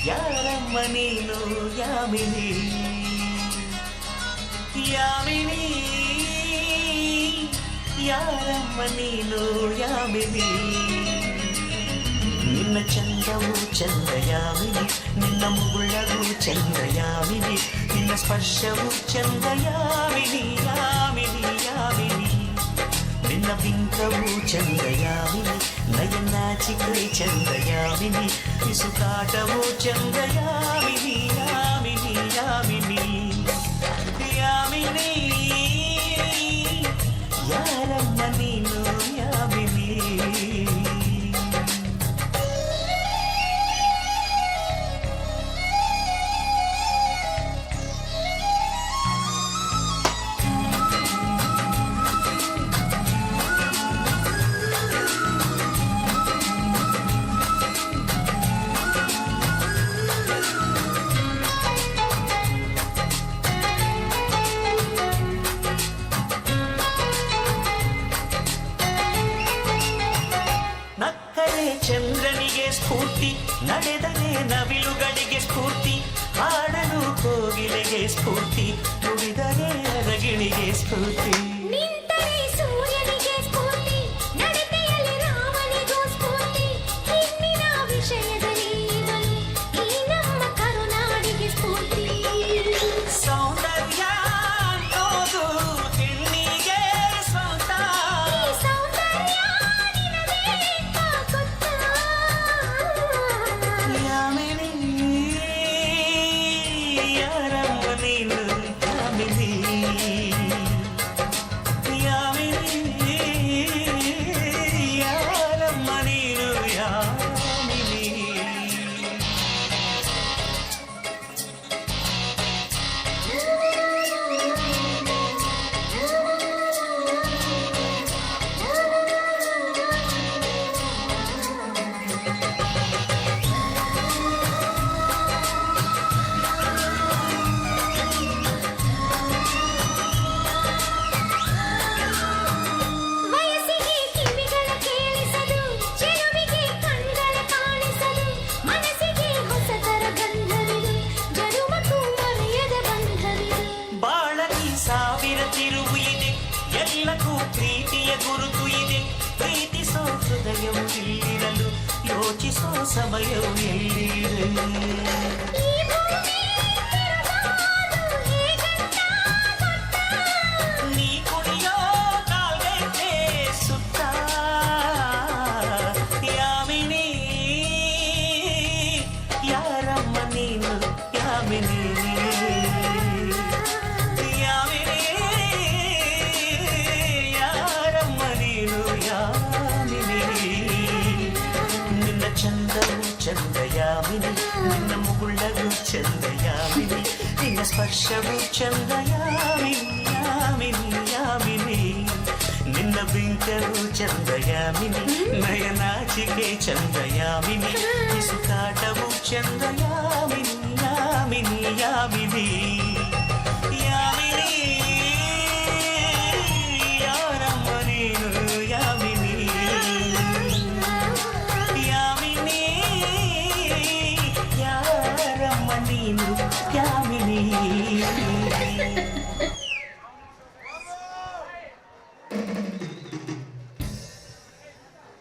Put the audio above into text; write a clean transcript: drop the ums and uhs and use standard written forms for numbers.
ಯಾರಮ್ಮ ನೀನು ಯಾಮಿನಿ ಯಾಮಿನಿ ಯಾರಮ್ಮ ನೀನು ಯಾಮಿನಿ ನಿನ್ನ ಚಂದವು ಚಂದ ಯಾಮಿನಿ ನಿನ್ನ ಮುಗುಳವು ಚಂದ ಯಾಮಿನಿ ನಿನ್ನ ಸ್ಪರ್ಶವು ಚಂದ ಯಾಮಿನಿ ಯಾಮಿನಿ ಯಾಮಿನಿ ನಿನ್ನ ಬಿಂಕವು ಚಂದ ಯಾಮಿನಿ ನಯನಾಚಿಕೆ ಚಂದ ಯಾಮಿನಿ ಪಿಸುಕಾಟವು ಚಂದ ಯಾಮಿನಿ ಯಾಮಿನಿ ಯಾಮಿನಿ ಯಾಮಿನಿ ಯಾರಮ್ಮ ನೀನು ಯಾಮಿನಿ ಚಂದ್ರನಿಗೆ ಸ್ಫೂರ್ತಿ ನಡೆದರೆ ನವಿಲುಗಳಿಗೆ ಸ್ಫೂರ್ತಿ ಹಾಡಲು ಕೋಗಿಲೆಗೆ ಸ್ಫೂರ್ತಿ ನುಡಿದರೆ ಅರಗಿಣಿಗೆ ಸ್ಫೂರ್ತಿ ನಿಂತರೆ ಸೂರ್ಯನಿಗೆ ಸ್ಫೂರ್ತಿ ನಡತೆಯಲ್ಲಿ ರಾಮನಿಗೂ ಸ್ಫೂರ್ತಿ ಹೆಣ್ಣಿನ ವಿಷಯದಲ್ಲಿ ಇವನು ಈ ನಮ್ಮ ಕರುನಾಡಿಗೆ ಸ್ಫೂರ್ತಿ ಸೌಂದರ್ಯ ಅನ್ನೋದು ಹೆಣ್ಣಿಗೆ ಸ್ವಂತ ಈ ಸೌಂದರ್ಯ ನಿನಗೆ ಗೊತ್ತಾ ಯಾಮಿನಿ ಯಾರಮ್ಮ ನೀನು ಯಾಮಿನಿ ಯಾಮಿನಿ ಯಾರಮ್ಮ ನೀನು ಯಾಮಿನಿ ವಯಸ್ಸಿಗೆ ಕಿವಿಗಳ ಕೇಳಿಸದು ಚೆಲುವಿಗೆ ಕಣ್ಗಳ ಕಾಣಿಸದು ಮನಸ್ಸಿಗೆ ಹೊಸತರ ಗಂಧವಿದು ಜನುಮಕ್ಕೂ ಮರೆಯದ ಬಂಧವಿದು ಬಾಳಲಿ ಸಾವಿರ ತಿರುವು ಇದೆ ಎಲ್ಲಕ್ಕೂ ಪ್ರೀತಿಯ ಗುರುತು ಇದೆ ಪ್ರೀತಿಸೋ ಹೃದಯವು ಇಲ್ಲಿರಲು ಯೋಚಿಸೋ ಸಮಯವು ಎಲ್ಲಿದೆ ಈ ಭೂಮಿ ತಿರುಗಾಡು ಹೇಗಂತ ಗೊತ್ತಾ ನೀ ಕುಣಿಯೋ ಕಾಲ್ಗೈತೆ ಸುತ್ತ ಯಾಮಿನಿ ಯಾರಮ್ಮ ನೀನು ಯಾಮಿನಿ ಯಾಮಿನಿ ಯಾರಮ್ಮ ನೀನು ಯಾಮಿನಿ ನಿನ್ನ ಚಂದವು ಚಂದ ಯಾಮಿನಿ ನಿನ್ನ ಮುಗುಳವು ಚಂದ ಯಾಮಿನಿ ನಿನ್ನ ಸ್ಪರ್ಶವು ಚಂದ ಯಾಮಿನಿ ಯಾಮಿನಿ ಯಾಮಿನಿ ನಿನ್ನ ಬಿಂಕವು ಚಂದ ಯಾಮಿನಿ ನಯನಾಚಿಕೆ ಚಂದ ಯಾಮಿನಿ ಪಿಸುಕಾಟವು ಚಂದ ಯಾಮಿನಿ ಯಾಮಿನಿ ಯಾಮಿನಿ ಯಾಮಿನಿ ಯಾರಮ್ಮ ನೀನು ಯಾಮಿನಿ ಯಾಮಿನಿ ಯಾರಮ್ಮ ನೀನು ಯಾಮಿನಿ